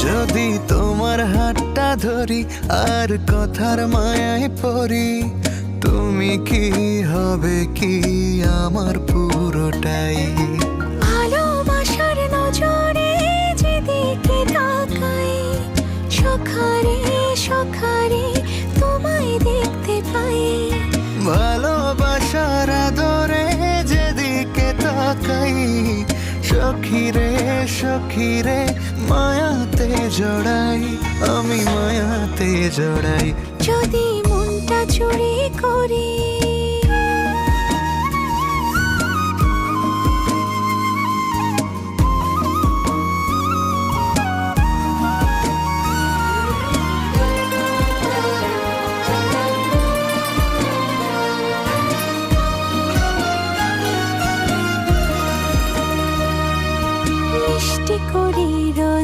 যদি তোমার হাতটা ধরি আর কথার মায়ায় পড়ি, তুমি কি হবে কি আমার পুরোটাই। ভালোবাসার নজরে যেদিকে তাকাই, সখারে সখারে তোমায় দেখতে পাই। ভালোবাসার আদরে যেদিকে তাকাই, সখিরে সখিরে মায়াতে জড়াই, আমি মায়াতে জড়াই। যদি মনটা চুরি করি